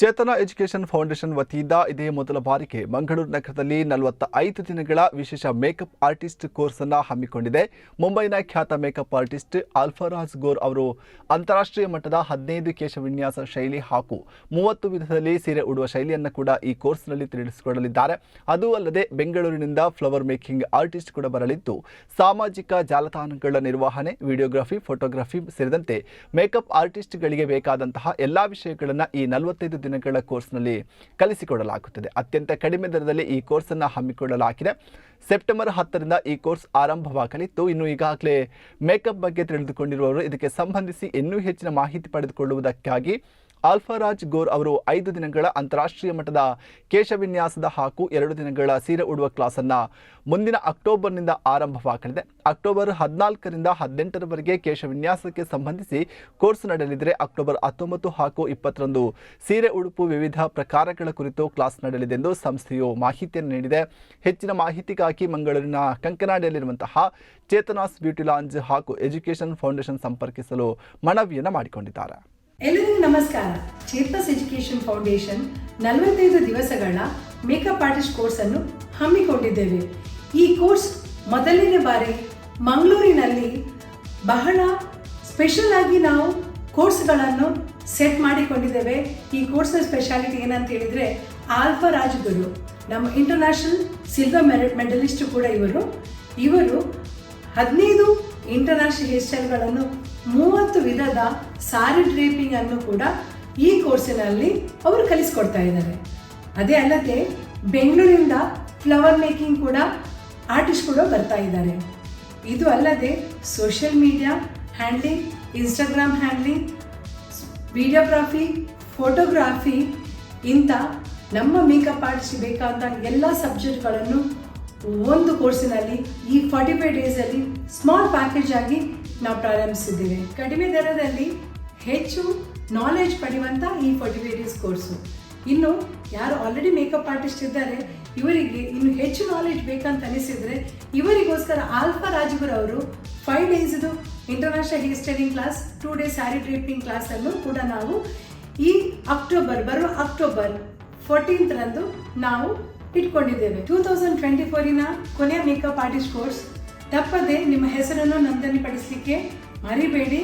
ಚೇತನ education foundation ವತಿಯಿಂದ ಇದೇ ಮೊದಲ ಬಾರಿಗೆ ಮಂಗಳೂರು ನಗರದಲ್ಲಿ 45 ದಿನಗಳ ವಿಶೇಷ ಮೇಕಪ್ ಆರ್ಟಿಸ್ಟ್ ಕೋರ್ಸ್ ಅನ್ನು ಹಮ್ಮಿಕೊಂಡಿದೆ. ಮುಂಬೈನ ಖ್ಯಾತ ಮೇಕಪ್ ಆರ್ಟಿಸ್ಟ್ ಅಲ್ಫರಾಜ್ ಗೋರ್ ಅವರು ಅಂತಾರಾಷ್ಟ್ರೀಯ ಮಟ್ಟದ 15 ಕೇಶ ವಿನ್ಯಾಸ ಶೈಲಿ ಹಾಗೂ 30 ವಿಧದಲ್ಲಿ ಸೀರೆ ಉಡುವ ಶೈಲಿಯನ್ನು ಕೂಡ ಈ ಕೋರ್ಸ್ನಲ್ಲಿ ತಿಳಿಸಿಕೊಡಲಿದ್ದಾರೆ. ಅದು ಅಲ್ಲದೆ ಬೆಂಗಳೂರಿನಿಂದ ಫ್ಲವರ್ ಮೇಕಿಂಗ್ ಆರ್ಟಿಸ್ಟ್ ಕೂಡ ಬರಲಿದ್ದು, ಸಾಮಾಜಿಕ ಜಾಲತಾಣಗಳ ನಿರ್ವಹಣೆ, ವಿಡಿಯೋಗ್ರಫಿ, ಫೋಟೋಗ್ರಫಿ ಸೇರಿದಂತೆ ಮೇಕಪ್ ಆರ್ಟಿಸ್ಟ್ಗಳಿಗೆ ಬೇಕಾದಂತಹ ಎಲ್ಲಾ ವಿಷಯಗಳನ್ನು ಈ 45 ದಿನಗಳ ಕೋರ್ಸ್ನಲ್ಲಿ ಕಲಿಸಿಕೊಡಲಾಗುತ್ತದೆ. ಅತ್ಯಂತ ಕಡಿಮೆ ದರದಲ್ಲಿ ಈ ಕೋರ್ಸ್ ಅನ್ನು ಹಮ್ಮಿಕೊಳ್ಳಲಾಗಿದೆ. ಸೆಪ್ಟೆಂಬರ್ 10ರಿಂದ ಈ ಕೋರ್ಸ್ ಆರಂಭವಾಗಲಿದ್ದು, ಇನ್ನು ಈಗಾಗಲೇ ಮೇಕಪ್ ಬಗ್ಗೆ ತಿಳಿದುಕೊಂಡಿರುವವರು ಇದಕ್ಕೆ ಸಂಬಂಧಿಸಿ ಇನ್ನೂ ಹೆಚ್ಚಿನ ಮಾಹಿತಿ ಪಡೆದುಕೊಳ್ಳುವುದಕ್ಕಾಗಿ ಅಲ್ಫರಾಜ್ ಗೋರ್ ಅವರು 5 ದಿನಗಳ ಅಂತಾರಾಷ್ಟ್ರೀಯ ಮಟ್ಟದ ಕೇಶ ವಿನ್ಯಾಸದ ಹಾಗೂ 2 ದಿನಗಳ ಸೀರೆ ಉಡುವ ಕ್ಲಾಸ್ ಅನ್ನು ಮುಂದಿನ ಅಕ್ಟೋಬರ್ನಿಂದ ಆರಂಭವಾಗಲಿದೆ. ಅಕ್ಟೋಬರ್ 14ರಿಂದ 18ರವರೆಗೆ ಕೇಶ ವಿನ್ಯಾಸಕ್ಕೆ ಸಂಬಂಧಿಸಿ ಕೋರ್ಸ್ ನಡೆಯಲಿದೆ. ಅಕ್ಟೋಬರ್ 19 ಹಾಗೂ 20ರಂದು ಸೀರೆ ಉಡುಪು ವಿವಿಧ ಪ್ರಕಾರಗಳ ಕುರಿತು ಕ್ಲಾಸ್ ನಡೆಯಲಿದೆ ಎಂದು ಸಂಸ್ಥೆಯು ಮಾಹಿತಿಯನ್ನು ನೀಡಿದೆ. ಹೆಚ್ಚಿನ ಮಾಹಿತಿಗಾಗಿ ಮಂಗಳೂರಿನ ಕಂಕನಾಡಿಯಲ್ಲಿರುವಂತಹ ಚೇತನಾಸ್ ಬ್ಯೂಟಿ ಲಾಂಜ್ ಹಾಗೂ ಎಜುಕೇಷನ್ ಫೌಂಡೇಶನ್ ಸಂಪರ್ಕಿಸಲು ಮನವಿಯನ್ನು ಮಾಡಿಕೊಂಡಿದ್ದಾರೆ. ಎಲ್ಲರಿಗೂ ನಮಸ್ಕಾರ. ಚೇತನಾಸ್ ಎಜುಕೇಷನ್ ಫೌಂಡೇಶನ್ 45 ದಿವಸಗಳ ಮೇಕಪ್ ಆರ್ಟಿಸ್ಟ್ ಕೋರ್ಸ್ ಅನ್ನು ಹಮ್ಮಿಕೊಂಡಿದ್ದೇವೆ. ಈ ಕೋರ್ಸ್ ಮೊದಲನೇ ಬಾರಿ ಮಂಗಳೂರಿನಲ್ಲಿ ಬಹಳ ಸ್ಪೆಷಲ್ ಆಗಿ ನಾವು ಕೋರ್ಸ್ಗಳನ್ನು ಸೆಟ್ ಮಾಡಿಕೊಂಡಿದ್ದೇವೆ. ಈ ಕೋರ್ಸ್ನ ಸ್ಪೆಷಾಲಿಟಿ ಏನಂತ ಹೇಳಿದರೆ, ಅಲ್ಫರಾಜ್ ಗುರು ನಮ್ಮ ಇಂಟರ್ನ್ಯಾಷನಲ್ ಸಿಲ್ವರ್ ಮೆಡಲಿಸ್ಟ್ ಕೂಡ ಇವರು 15 ಇಂಟರ್ನ್ಯಾಷನಲ್ ಹೇರ್ ಸ್ಟೈಲ್ಗಳನ್ನು 30 ವಿಧದ ಸಾರಿ ಡ್ರೇಪಿಂಗ್ ಅನ್ನು ಕೂಡ ಈ ಕೋರ್ಸಿನಲ್ಲಿ ಅವರು ಕಲಿಸ್ಕೊಡ್ತಾ ಇದ್ದಾರೆ. ಅದೇ ಅಲ್ಲದೆ ಬೆಂಗಳೂರಿಂದ ಫ್ಲವರ್ ಮೇಕಿಂಗ್ ಕೂಡ ಆರ್ಟಿಸ್ಟ್ ಕೂಡ ಬರ್ತಾ ಇದ್ದಾರೆ. ಇದು ಅಲ್ಲದೆ social media handling, Instagram handling, videography, photography ಇಂಥ ನಮ್ಮ ಮೇಕಪ್ ಆರ್ಟಿಸ್ಟ್ ಬೇಕಾದ ಎಲ್ಲ ಸಬ್ಜೆಕ್ಟ್ಗಳನ್ನು ಒಂದು ಕೋರ್ಸಿನಲ್ಲಿ ಈ 45 ಡೇಸಲ್ಲಿ ಸ್ಮಾಲ್ ಪ್ಯಾಕೇಜ್ ಆಗಿ ನಾವು ಪ್ರಾರಂಭಿಸಿದ್ದೇವೆ. ಕಡಿಮೆ ದರದಲ್ಲಿ ಹೆಚ್ಚು ನಾಲೆಜ್ ಪಡೆಯುವಂಥ ಈ 45 ಡೇಸ್ ಕೋರ್ಸು. ಇನ್ನು ಯಾರು ಆಲ್ರೆಡಿ ಮೇಕಪ್ ಆರ್ಟಿಸ್ಟ್ ಇದ್ದಾರೆ, ಇವರಿಗೆ ಇನ್ನು ಹೆಚ್ಚು ನಾಲೆಜ್ ಬೇಕಂತ ಅನಿಸಿದರೆ ಇವರಿಗೋಸ್ಕರ ಅಲ್ಫರಾಜ್ ಗುರು ಅವರು 5 ಡೇಸ್ದು international hair styling class, 2 days sari draping ಕ್ಲಾಸನ್ನು ಕೂಡ ನಾವು ಈ ಬರುವ ಅಕ್ಟೋಬರ್ 14ರಂದು ನಾವು ಇಟ್ಕೊಂಡಿದ್ದೇವೆ. 2024ನ ಕೊನೆಯ ಮೇಕಪ್ ಆರ್ಟಿಸ್ಟ್ ಕೋರ್ಸ್. ತಪ್ಪದೆ ನಿಮ್ಮ ಹೆಸರನ್ನು ನೋಂದಣಿ ಪಡಿಸಲಿಕ್ಕೆ ಮರಿಬೇಡಿ.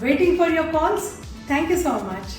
Waiting for your calls. Thank you so much.